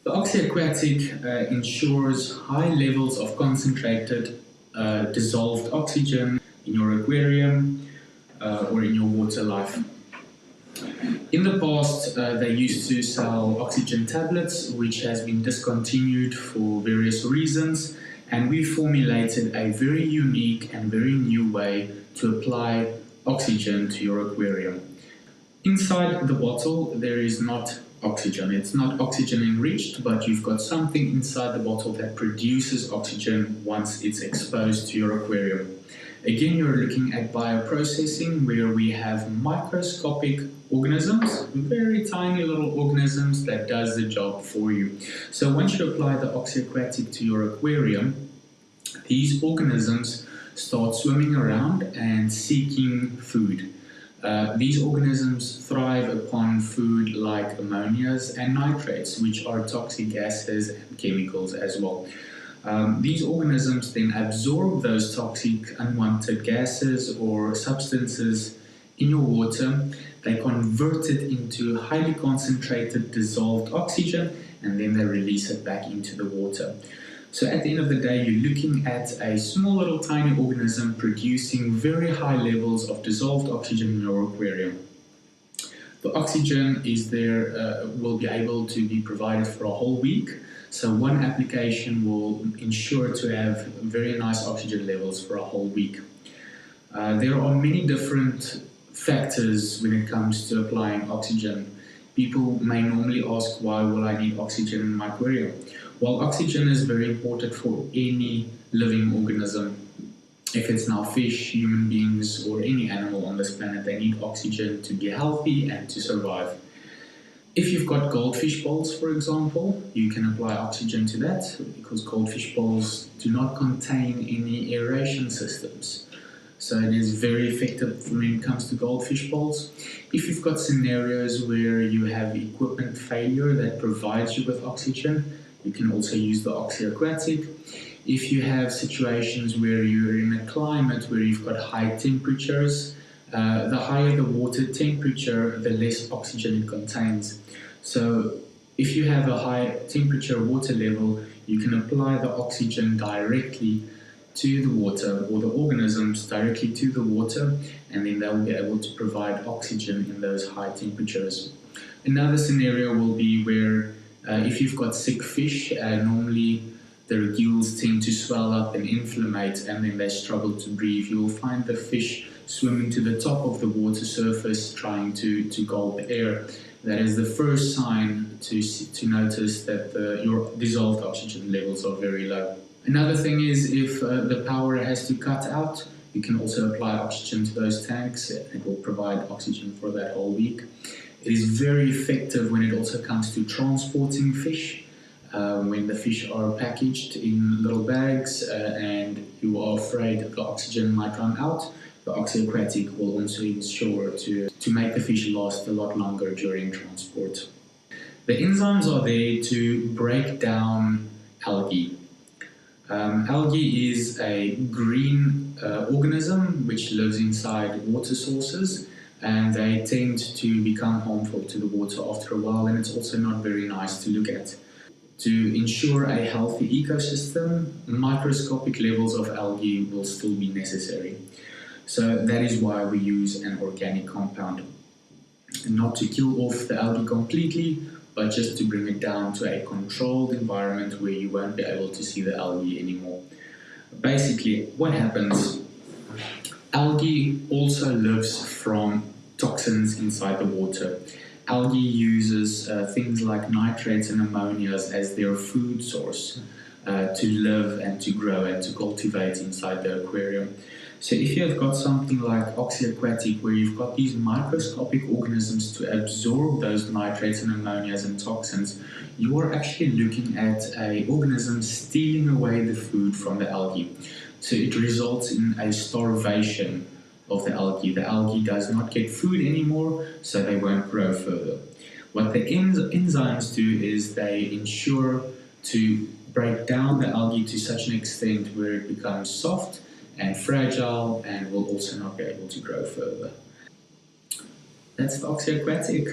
The Oxy Aquatic ensures high levels of concentrated dissolved oxygen in your aquarium or in your water life. In the past, they used to sell oxygen tablets, which has been discontinued for various reasons, and we formulated a very unique and very new way to apply oxygen to your aquarium. Inside the bottle, there is not oxygen. It's not oxygen enriched, but you've got something inside the bottle that produces oxygen once it's exposed to your aquarium. Again, you're looking at bioprocessing, where we have microscopic organisms, very tiny little organisms that does the job for you. So once you apply the Oxy Aquatic to your aquarium, these organisms start swimming around and seeking food. These organisms thrive upon food like ammonias and nitrates, which are toxic gases and chemicals as well. These organisms then absorb those toxic unwanted gases or substances in your water. They convert it into highly concentrated dissolved oxygen, and then they release it back into the water. So at the end of the day, you're looking at a small little tiny organism producing very high levels of dissolved oxygen in your aquarium. The oxygen is there, will be able to be provided for a whole week. So one application will ensure to have very nice oxygen levels for a whole week. There are many different factors when it comes to applying oxygen. People may normally ask, why will I need oxygen in my aquarium? Well, oxygen is very important for any living organism. If it's now fish, human beings, or any animal on this planet, they need oxygen to be healthy and to survive. If you've got goldfish bowls, for example, you can apply oxygen to that, because goldfish bowls do not contain any aeration systems. So it is very effective when it comes to goldfish bowls. If you've got scenarios where you have equipment failure that provides you with oxygen, you can also use the Oxy Aquatic. If you have situations where you're in a climate where you've got high temperatures, the higher the water temperature, the less oxygen it contains. So if you have a high temperature water level, you can apply the oxygen directly to the water, or the organisms directly to the water, and then they'll be able to provide oxygen in those high temperatures. Another scenario will be where if you've got sick fish, normally their gills tend to swell up and inflammate, and then they struggle to breathe. You will find the fish swimming to the top of the water surface trying to gulp air. That is the first sign to notice that your dissolved oxygen levels are very low. Another thing is, if the power has to cut out, you can also apply oxygen to those tanks. It will provide oxygen for that whole week. It is very effective when it also comes to transporting fish. When the fish are packaged in little bags and you are afraid that the oxygen might run out, the Oxy Aquatic will also ensure to make the fish last a lot longer during transport. The enzymes are there to break down algae. Algae is a green organism which lives inside water sources, and they tend to become harmful to the water after a while, and it's also not very nice to look at. To ensure a healthy ecosystem, microscopic levels of algae will still be necessary. So that is why we use an organic compound. Not to kill off the algae completely, but just to bring it down to a controlled environment where you won't be able to see the algae anymore. Basically, what happens? Algae also lives from toxins inside the water. Algae uses things like nitrates and ammonias as their food source to live and to grow and to cultivate inside the aquarium. So if you have got something like Oxy Aquatic, where you've got these microscopic organisms to absorb those nitrates and ammonias and toxins, you are actually looking at an organism stealing away the food from the algae. So it results in a starvation of the algae. The algae does not get food anymore, so they won't grow further. What the enzymes do is they ensure to break down the algae to such an extent where it becomes soft and fragile and will also not be able to grow further. That's the Oxy Aquatic.